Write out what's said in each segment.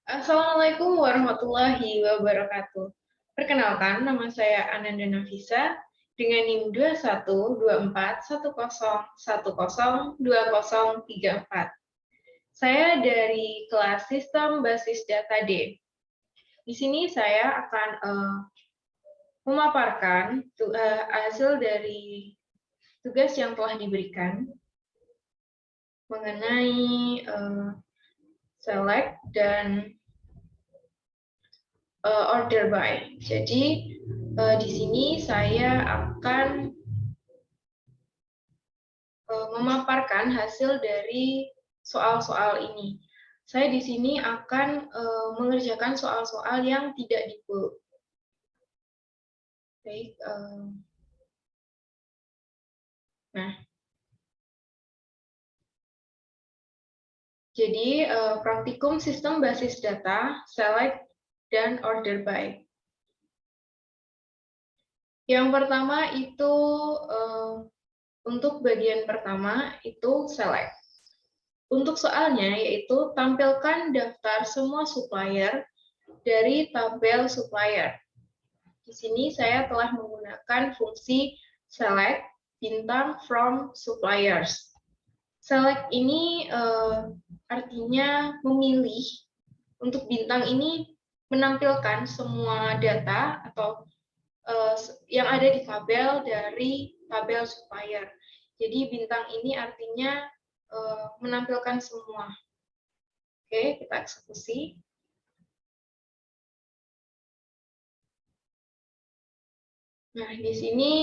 Assalamualaikum warahmatullahi wabarakatuh. Perkenalkan, nama saya Ananda Nafisa dengan NIM 212410102034. Saya dari kelas Sistem Basis Data D. Di sini saya akan memaparkan hasil dari tugas yang telah diberikan mengenai select dan order by. Jadi di sini saya akan memaparkan hasil dari soal-soal ini. Saya di sini akan mengerjakan soal-soal yang tidak di-bold. Baik. Nah, jadi praktikum sistem basis data, select, dan order by. Yang pertama itu untuk bagian pertama itu select. Untuk soalnya yaitu tampilkan daftar semua supplier dari tabel supplier. Di sini saya telah menggunakan fungsi select bintang from suppliers. Select ini artinya memilih. Untuk bintang ini menampilkan semua data atau yang ada di tabel dari tabel supplier. Jadi bintang ini artinya menampilkan semua. Oke, kita eksekusi. Nah, di sini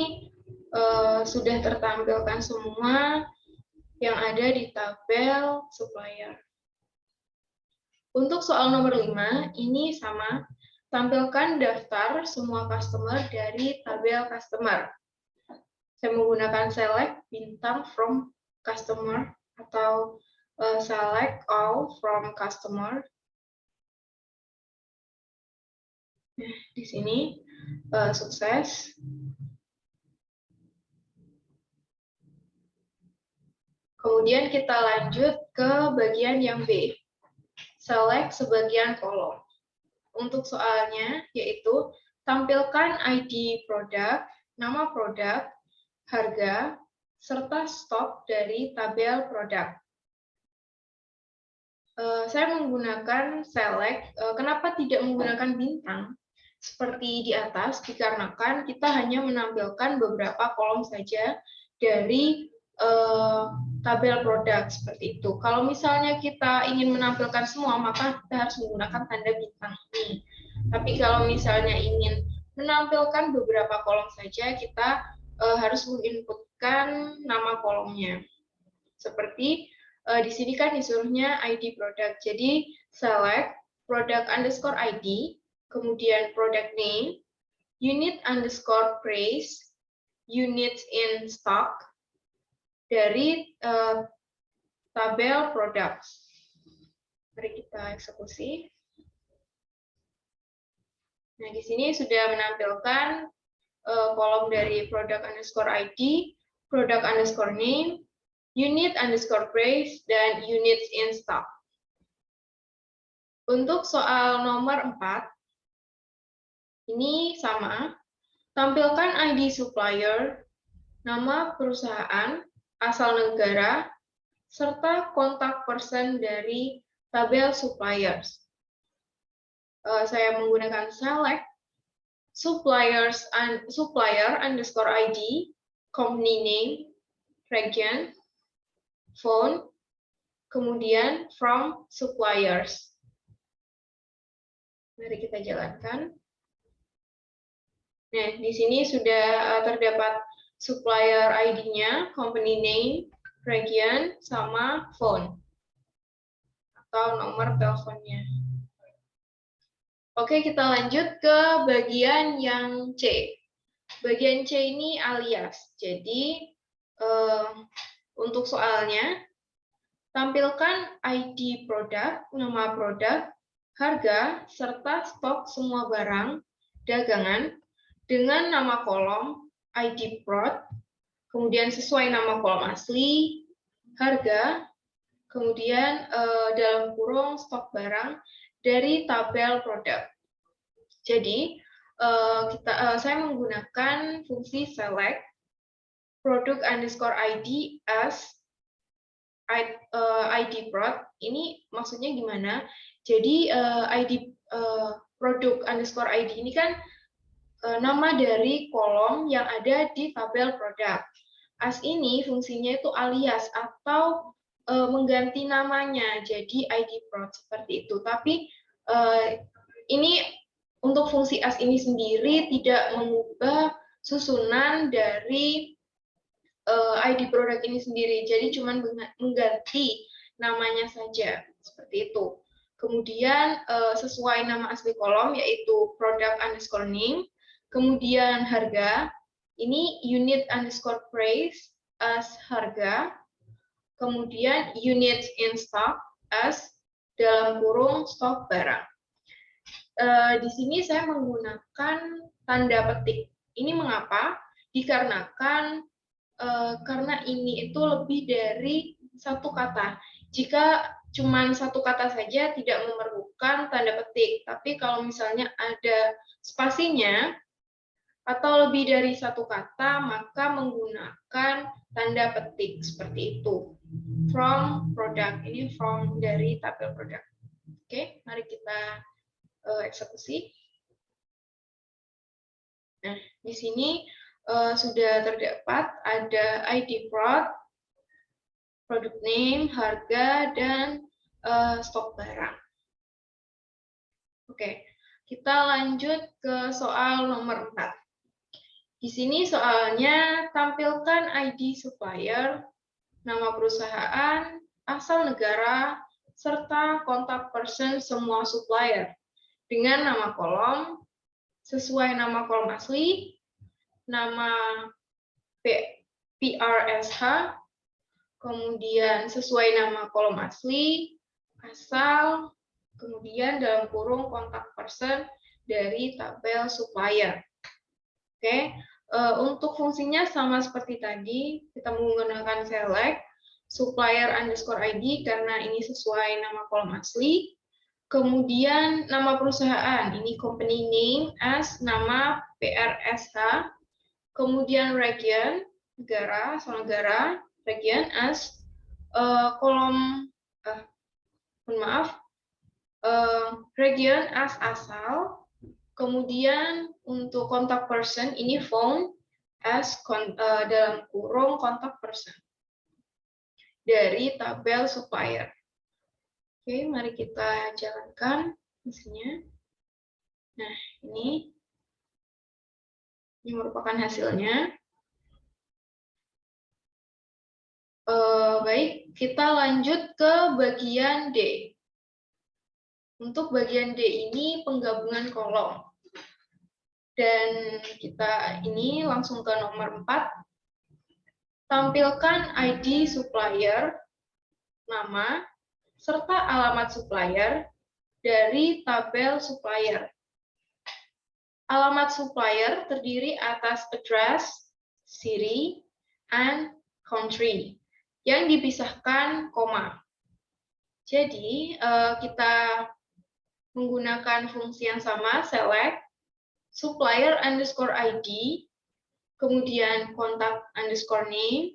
sudah tertampilkan semua yang ada di tabel supplier. Untuk soal nomor 5, ini sama, tampilkan daftar semua customer dari tabel customer. Saya menggunakan select bintang from customer atau select all from customer. Nah, di sini sukses. Kemudian kita lanjut ke bagian yang B. Select sebagian kolom. Untuk soalnya yaitu tampilkan ID produk, nama produk, harga, serta stok dari tabel produk. Saya menggunakan select. Kenapa tidak menggunakan bintang? Seperti di atas, dikarenakan kita hanya menampilkan beberapa kolom saja dari tabel produk seperti itu. Kalau misalnya kita ingin menampilkan semua, maka kita harus menggunakan tanda bintang ini. Tapi kalau misalnya ingin menampilkan beberapa kolom saja, kita harus menginputkan nama kolomnya. Seperti di sini kan disuruhnya ID produk. Jadi select product underscore ID, kemudian product name, unit underscore price, units in stock, dari tabel produk. Mari kita eksekusi. Nah, di sini sudah menampilkan kolom dari product underscore ID, product underscore name, unit underscore price, dan units in stock. Untuk soal nomor 4, ini sama. Tampilkan ID supplier, nama perusahaan, asal negara, serta kontak person dari tabel suppliers. Saya menggunakan select supplier underscore ID, company name, region, phone, kemudian from suppliers. Mari kita jalankan. Nah, di sini sudah terdapat supplier ID-nya, company name, region, sama phone atau nomor teleponnya. Oke, kita lanjut ke bagian yang C. Bagian C ini alias. Jadi, untuk soalnya, tampilkan ID produk, nama produk, harga, serta stok semua barang dagangan dengan nama kolom ID prod, kemudian sesuai nama kolom asli, harga, kemudian dalam kurung stok barang, dari tabel produk. Jadi saya menggunakan fungsi select product underscore ID as ID prod. Ini maksudnya gimana? Jadi ID produk underscore ID ini kan nama dari kolom yang ada di tabel produk. As ini fungsinya itu alias atau mengganti namanya jadi ID prod seperti itu. Tapi ini untuk fungsi as ini sendiri tidak mengubah susunan dari ID produk ini sendiri. Jadi cuma mengganti namanya saja seperti itu. Kemudian sesuai nama asli kolom yaitu product underscore name. Kemudian harga ini unit underscore price as harga. Kemudian units in stock as dalam kurung stok barang. Di sini saya menggunakan tanda petik. Ini mengapa? Dikarenakan karena ini itu lebih dari satu kata. Jika cuma satu kata saja tidak memerlukan tanda petik. Tapi kalau misalnya ada spasinya atau lebih dari satu kata, maka menggunakan tanda petik seperti itu. From product, ini from dari tabel produk. Oke, mari kita eksekusi. Nah, di sini sudah terdapat ada ID prod, product name, harga, dan stok barang. Oke, kita lanjut ke soal nomor 4. Di sini soalnya tampilkan ID supplier, nama perusahaan, asal negara, serta kontak person semua supplier dengan nama kolom, sesuai nama kolom asli, nama PRSH, kemudian sesuai nama kolom asli, asal, kemudian dalam kurung kontak person dari tabel supplier. Oke, untuk fungsinya sama seperti tadi, kita menggunakan select supplier underscore ID karena ini sesuai nama kolom asli. Kemudian nama perusahaan, ini company name as nama PRSH. Kemudian region, negara, asal negara, region as kolom, region as asal. Kemudian untuk kontak person, ini phone as dalam kurung kontak person dari tabel supplier. Oke, mari kita jalankan mesinnya. Nah, ini merupakan hasilnya. Baik, kita lanjut ke bagian D. Untuk bagian D ini penggabungan kolom. Dan kita ini langsung ke nomor 4. Tampilkan ID supplier, nama, serta alamat supplier dari tabel supplier. Alamat supplier terdiri atas address, city, and country yang dipisahkan koma. Jadi kita menggunakan fungsi yang sama, select supplier underscore ID, kemudian kontak underscore name,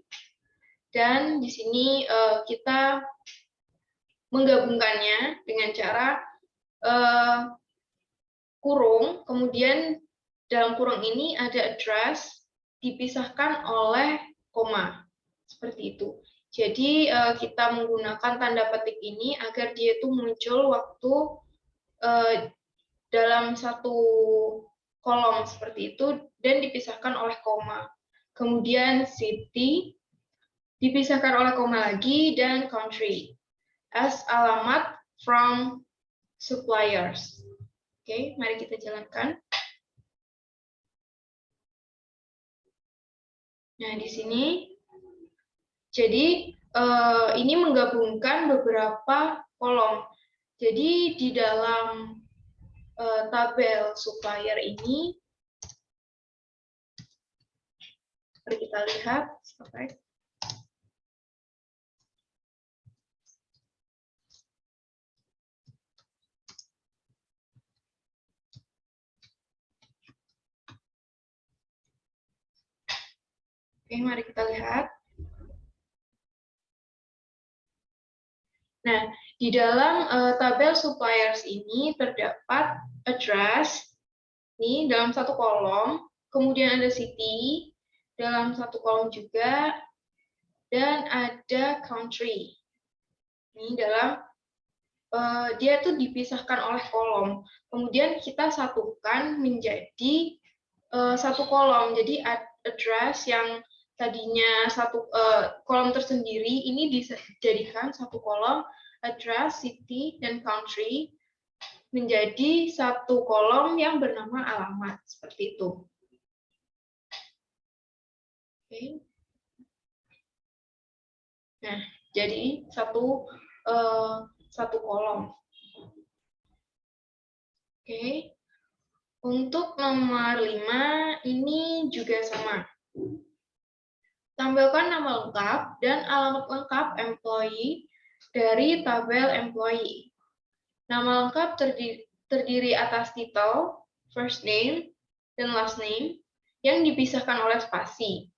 dan di sini kita menggabungkannya dengan cara kurung, kemudian dalam kurung ini ada address dipisahkan oleh koma, seperti itu. Jadi kita menggunakan tanda petik ini agar dia itu muncul waktu dalam satu kolom seperti itu dan dipisahkan oleh koma. Kemudian city dipisahkan oleh koma lagi dan country as alamat from suppliers. Oke, mari kita jalankan. Nah, di sini jadi ini menggabungkan beberapa kolom. Jadi di dalam tabel supplier ini, mari kita lihat. Oke, mari kita lihat. Nah, di dalam tabel suppliers ini terdapat address, ini dalam satu kolom, kemudian ada city, dalam satu kolom juga, dan ada country. Ini dalam, dia itu dipisahkan oleh kolom. Kemudian kita satukan menjadi satu kolom. Jadi address yang tadinya satu kolom tersendiri ini dijadikan satu kolom address, city, dan country menjadi satu kolom yang bernama alamat seperti itu. Oke. Nah, jadi satu kolom. Oke. Untuk nomor 5 ini juga sama. Tampilkan nama lengkap dan alamat lengkap employee dari tabel employee. Nama lengkap terdiri atas title, first name, dan last name yang dipisahkan oleh spasi.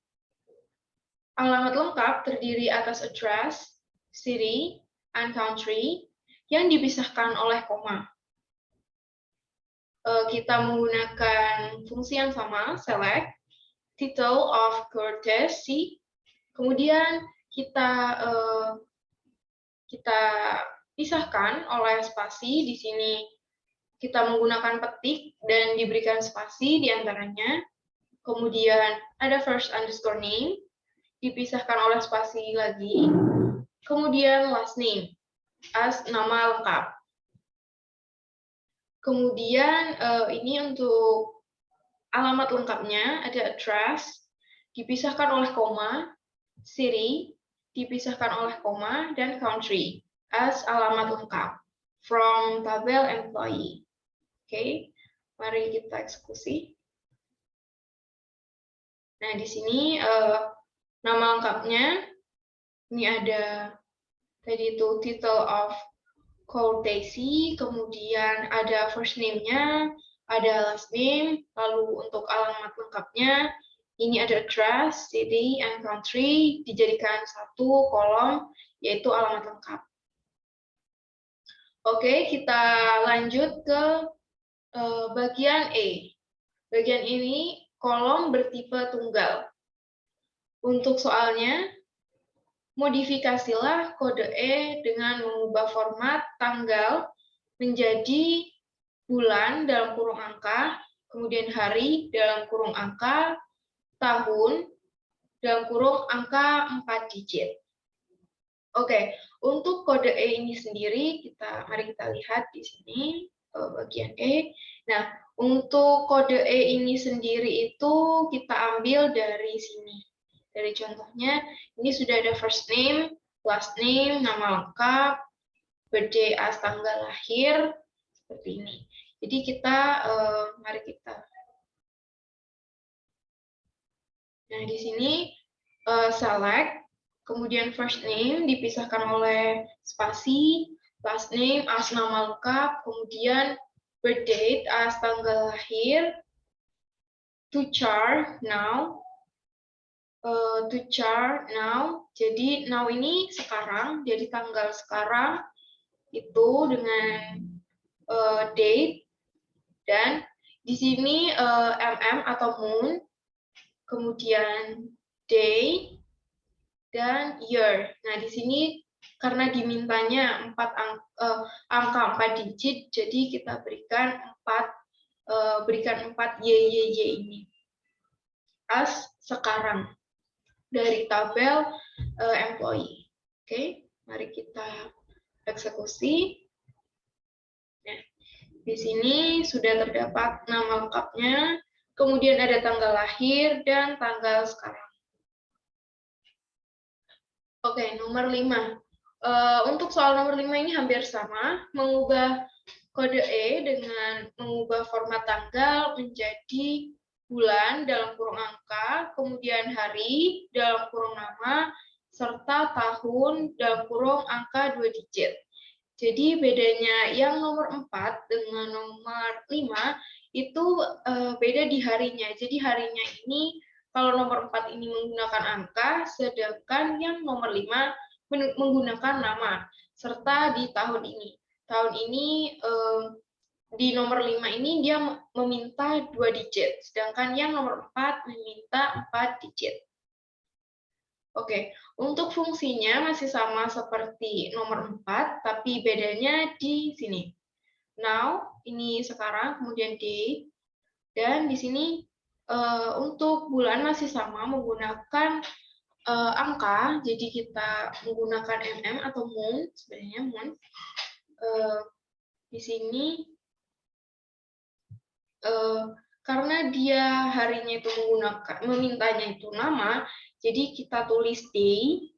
Alamat lengkap terdiri atas address, city, and country yang dipisahkan oleh koma. Kita menggunakan fungsi yang sama, select, title of courtesy, kemudian kita pisahkan oleh spasi. Di sini kita menggunakan petik dan diberikan spasi di antaranya. Kemudian ada first underscore name, dipisahkan oleh spasi lagi. Kemudian last name, as nama lengkap. Kemudian ini untuk alamat lengkapnya ada address, dipisahkan oleh koma, city, dipisahkan oleh koma, dan country as alamat lengkap from tabel employee. Oke, mari kita eksekusi. Nah, di sini nama lengkapnya ini ada tadi itu title of courtesy, kemudian ada first name-nya, ada last name, lalu untuk alamat lengkapnya ini ada address, city, and country dijadikan satu kolom yaitu alamat lengkap. Oke, kita lanjut ke bagian E. Bagian ini kolom bertipe tunggal. Untuk soalnya, modifikasilah kode E dengan mengubah format tanggal menjadi bulan dalam kurung angka, kemudian hari dalam kurung angka, tahun dalam kurung angka 4 digit. Oke, untuk kode E ini sendiri, mari kita lihat di sini bagian E. Nah, untuk kode E ini sendiri itu kita ambil dari sini. Dari contohnya, ini sudah ada first name, last name, nama lengkap, birthday as tanggal lahir, seperti ini. Jadi mari kita. Nah, di sini select, kemudian first name dipisahkan oleh spasi, last name as nama lengkap, kemudian birth date as tanggal lahir, to char now, jadi now ini sekarang, jadi tanggal sekarang itu dengan date, dan di sini atau moon, kemudian day, dan year. Nah, di sini karena dimintanya angka 4 digit, jadi kita berikan 4 YYY ini as sekarang dari tabel employee. Oke, mari kita eksekusi. Nah, di sini sudah terdapat nama lengkapnya, kemudian ada tanggal lahir dan tanggal sekarang. Oke, nomor 5. Untuk soal nomor 5 ini hampir sama, mengubah kode E dengan mengubah format tanggal menjadi bulan dalam kurung angka, kemudian hari dalam kurung nama, serta tahun dalam kurung angka 2 digit. Jadi bedanya yang nomor 4 dengan nomor 5 itu beda di harinya. Jadi harinya ini kalau nomor 4 ini menggunakan angka, sedangkan yang nomor 5 menggunakan nama, serta di tahun ini. Tahun ini di nomor 5 ini dia meminta 2 digit, sedangkan yang nomor 4 meminta 4 digit. Oke, untuk fungsinya masih sama seperti nomor 4, tapi bedanya di sini. Now, ini sekarang, kemudian day, dan di sini untuk bulan masih sama menggunakan angka, jadi kita menggunakan mm atau moon, sebenarnya moon. Di sini karena dia harinya itu memintanya itu nama, jadi kita tulis day.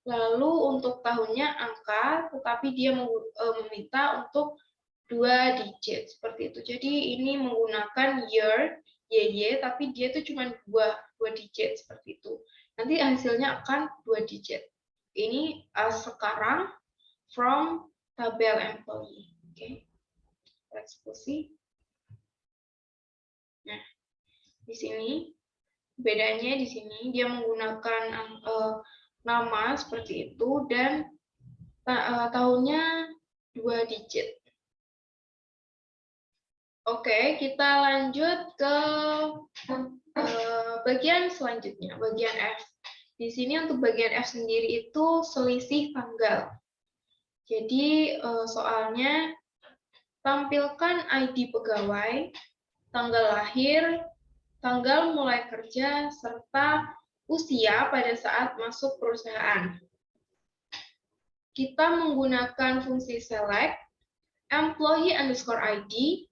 Lalu untuk tahunnya angka, tetapi dia meminta untuk 2 digit seperti itu. Jadi ini menggunakan year, YY, tapi dia itu cuma 2 digit seperti itu. Nanti hasilnya akan 2 digit. Ini sekarang from tabel employee. Oke, eksekusi. Nah, di sini bedanya di sini dia menggunakan nama seperti itu dan tahunnya 2 digit. Oke, kita lanjut ke bagian selanjutnya, bagian F. Di sini untuk bagian F sendiri itu selisih tanggal. Jadi soalnya tampilkan ID pegawai, tanggal lahir, tanggal mulai kerja, serta usia pada saat masuk perusahaan. Kita menggunakan fungsi select, employee underscore ID,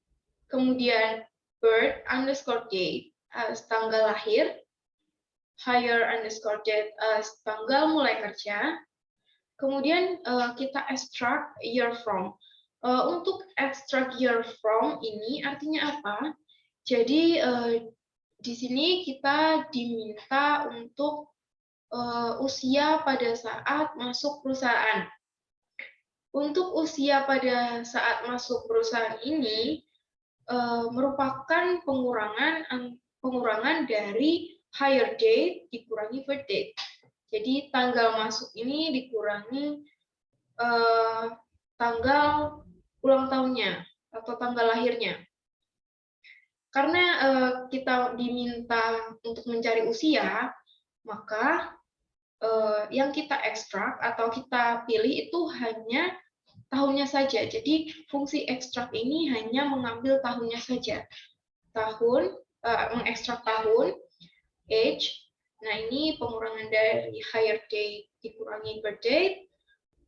kemudian birth underscore date as tanggal lahir, hire underscore date as tanggal mulai kerja, kemudian kita extract year from. Untuk extract year from ini artinya apa? Jadi di sini kita diminta untuk usia pada saat masuk perusahaan. Untuk usia pada saat masuk perusahaan ini merupakan pengurangan dari hire date dikurangi birth date. Jadi tanggal masuk ini dikurangi tanggal ulang tahunnya atau tanggal lahirnya. Karena kita diminta untuk mencari usia, maka yang kita ekstrak atau kita pilih itu hanya tahunnya saja. Jadi fungsi ekstrak ini hanya mengambil tahunnya saja. Mengekstrak tahun, age. Nah, ini pengurangan dari hire date dikurangi birth date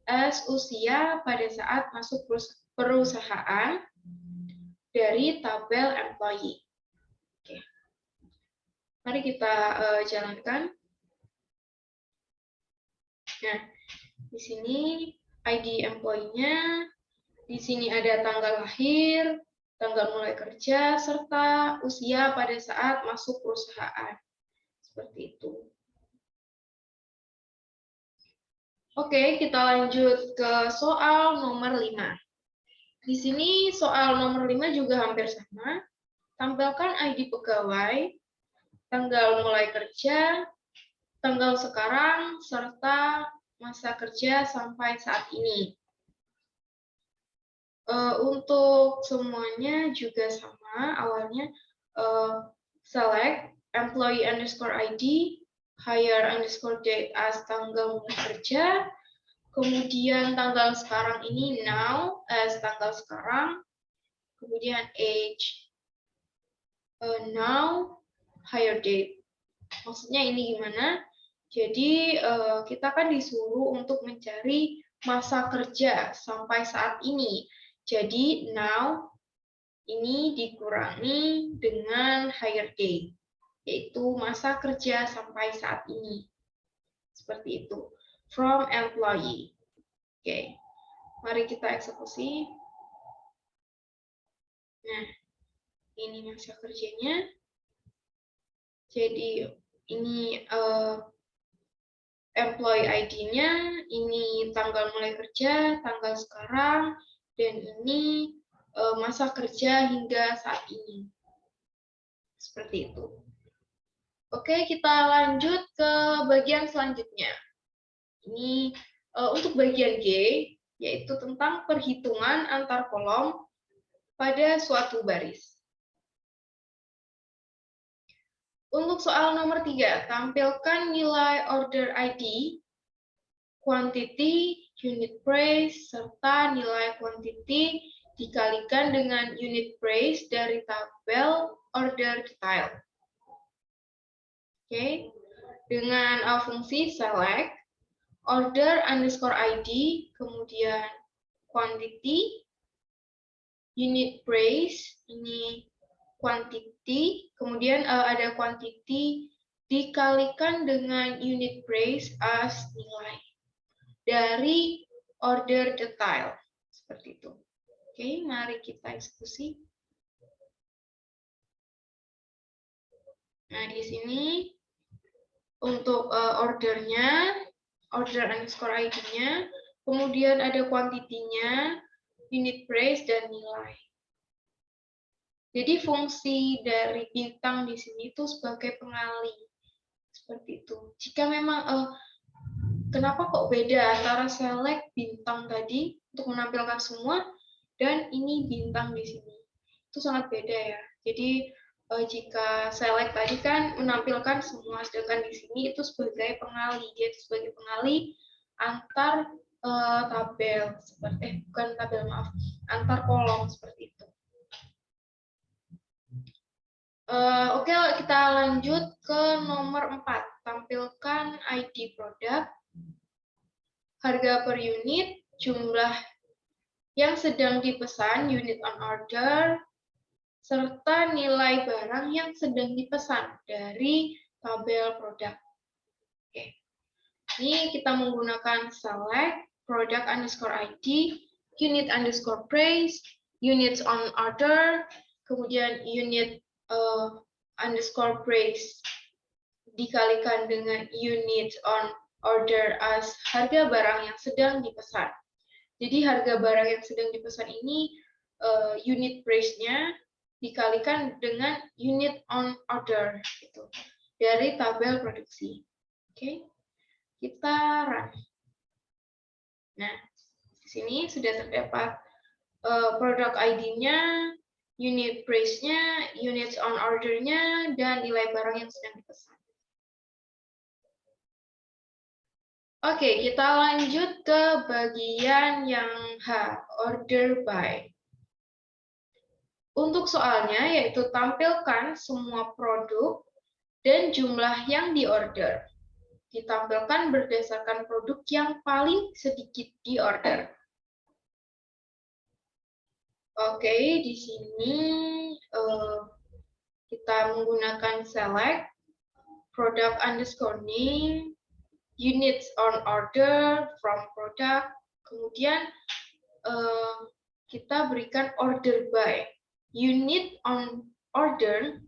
as usia pada saat masuk perusahaan dari tabel employee. Oke. Mari kita jalankan. Nah, di sini ID employee-nya, di sini ada tanggal lahir, tanggal mulai kerja, serta usia pada saat masuk perusahaan. Seperti itu. Oke, kita lanjut ke soal nomor 5. Di sini soal nomor 5 juga hampir sama. Tampilkan ID pegawai, tanggal mulai kerja, tanggal sekarang, serta masa kerja sampai saat ini. Untuk semuanya juga sama, awalnya select employee underscore ID, hire underscore date as tanggal mulai kerja, kemudian tanggal sekarang ini now as tanggal sekarang, kemudian age now, hire date. Maksudnya ini gimana? Jadi kita kan disuruh untuk mencari masa kerja sampai saat ini. Jadi now ini dikurangi dengan hire date, yaitu masa kerja sampai saat ini. Seperti itu. From employee. Oke. Mari kita eksekusi. Nah, ini masa kerjanya. Jadi ini employee ID-nya, ini tanggal mulai kerja, tanggal sekarang, dan ini masa kerja hingga saat ini. Seperti itu. Oke, kita lanjut ke bagian selanjutnya. Ini untuk bagian G, yaitu tentang perhitungan antar kolom pada suatu baris. Untuk soal nomor 3, tampilkan nilai order ID, quantity, unit price, serta nilai quantity dikalikan dengan unit price dari tabel order detail. Oke, dengan fungsi select, order underscore ID, kemudian quantity, unit price, ini quantity, kemudian ada quantity dikalikan dengan unit price as nilai dari order detail, seperti itu. Oke, mari kita eksekusi. Nah, di sini untuk ordernya, order underscore ID-nya, kemudian ada quantity-nya, unit price, dan nilai. Jadi fungsi dari bintang di sini itu sebagai pengali. Seperti itu. Jika memang, kenapa kok beda antara select bintang tadi untuk menampilkan semua, dan ini bintang di sini. Itu sangat beda ya. Jadi jika select tadi kan menampilkan semua, sedangkan di sini itu sebagai pengali. Dia itu sebagai pengali antar tabel, seperti bukan tabel, maaf, antar kolom seperti itu. Oke, kita lanjut ke nomor 4. Tampilkan ID produk, harga per unit, jumlah yang sedang dipesan, unit on order, serta nilai barang yang sedang dipesan dari tabel produk. Oke. Ini kita menggunakan select, product underscore ID, unit underscore price, units on order, kemudian unit underscore price dikalikan dengan unit on order as harga barang yang sedang dipesan. Jadi harga barang yang sedang dipesan ini unit price-nya dikalikan dengan unit on order gitu, dari tabel produksi. Oke, kita run. Nah, di sini sudah terdapat produk ID-nya, unit price-nya, units on order-nya, dan nilai barang yang sedang dipesan. Oke, kita lanjut ke bagian yang H, order by. Untuk soalnya, yaitu tampilkan semua produk dan jumlah yang diorder. Ditampilkan berdasarkan produk yang paling sedikit diorder. Oke, di sini kita menggunakan select, product underscore name, units on order from product, kemudian kita berikan order by, unit on order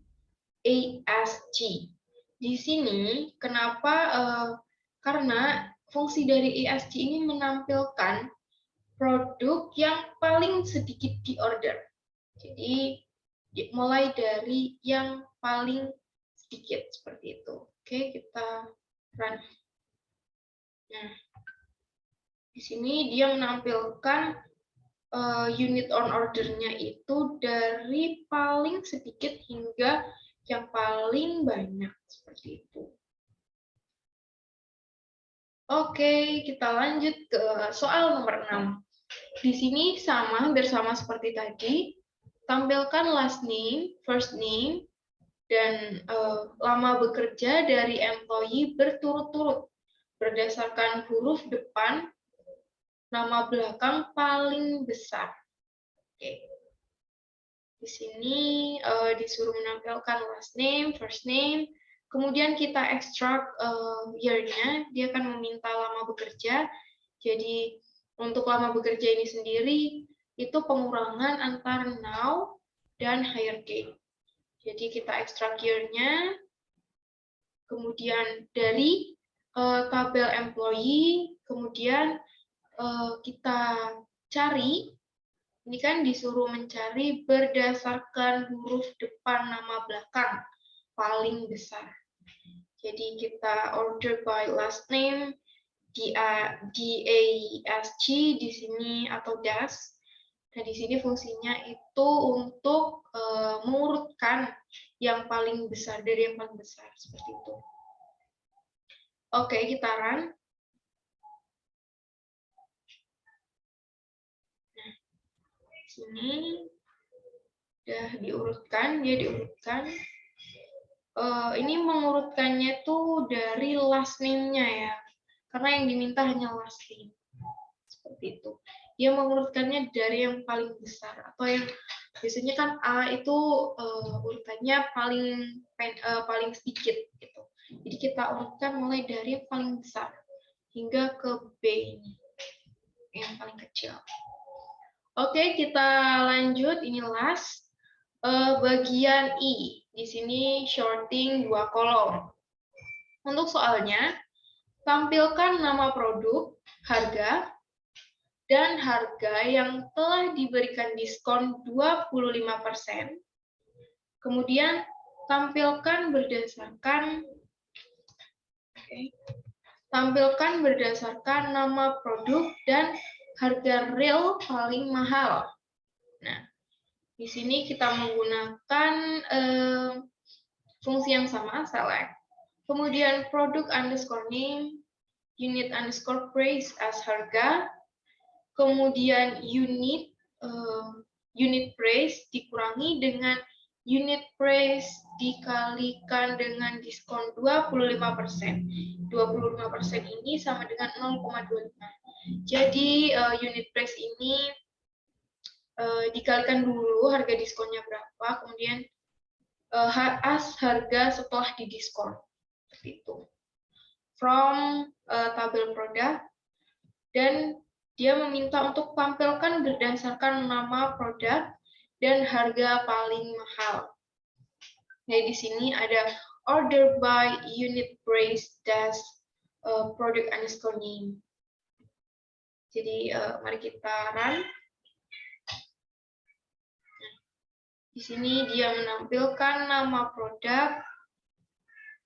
ASG. Di sini kenapa? Karena fungsi dari ASG ini menampilkan produk yang paling sedikit diorder. Jadi mulai dari yang paling sedikit seperti itu. Oke, kita run. Nah, di sini dia menampilkan unit on order-nya itu dari paling sedikit hingga yang paling banyak seperti itu. Oke, kita lanjut ke soal nomor 6. Di sini sama, hampir sama seperti tadi. Tampilkan last name, first name, dan lama bekerja dari employee berturut-turut berdasarkan huruf depan nama belakang paling besar. Oke. Di sini disuruh menampilkan last name, first name, kemudian kita extract year-nya, dia akan meminta lama bekerja. Jadi untuk lama bekerja ini sendiri itu pengurangan antara now dan hire date. Jadi kita extract year-nya, kemudian dari tabel employee, kemudian kita cari, ini kan disuruh mencari berdasarkan huruf depan nama belakang paling besar. Jadi kita order by last name, DASG di sini atau DAS. Nah, di sini fungsinya itu untuk mengurutkan yang paling besar dari yang paling besar, seperti itu. Oke, kita run. Nah, sini udah diurutkan, dia diurutkan. Ini mengurutkannya tuh dari last name-nya ya, karena yang diminta hanya last name. Seperti itu. Dia mengurutkannya dari yang paling besar atau yang biasanya kan A itu urutannya paling sedikit gitu. Jadi kita urutkan mulai dari yang paling besar hingga ke B ini yang paling kecil. Oke, kita lanjut. Ini last bagian I. Di sini sorting 2 kolom. Untuk soalnya, tampilkan nama produk, harga, dan harga yang telah diberikan diskon 25%. Kemudian tampilkan berdasarkan nama produk dan harga real paling mahal. Nah, di sini kita menggunakan fungsi yang sama, select. Kemudian produk underscore name, unit underscore price as harga, kemudian unit price dikurangi dengan unit price dikalikan dengan diskon 25%. 25% ini sama dengan 0,25. Jadi unit price ini dikalikan dulu harga diskonnya berapa, kemudian harga setelah didiskon. Seperti itu. From tabel produk, dan dia meminta untuk tampilkan berdasarkan nama produk dan harga paling mahal. Nah, di sini ada order by unit price dash product underscore name. Jadi mari kita run. Nah, di sini dia menampilkan nama produk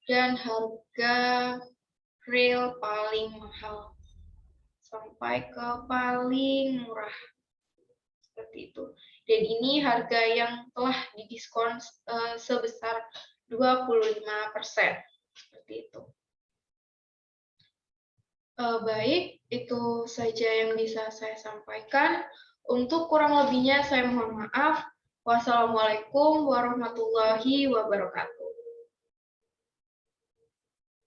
dan harga real paling mahal sampai ke paling murah, seperti itu. Dan ini harga yang telah didiskon sebesar 25%, seperti itu. Baik, itu saja yang bisa saya sampaikan. Untuk kurang lebihnya saya mohon maaf. Wassalamualaikum warahmatullahi wabarakatuh.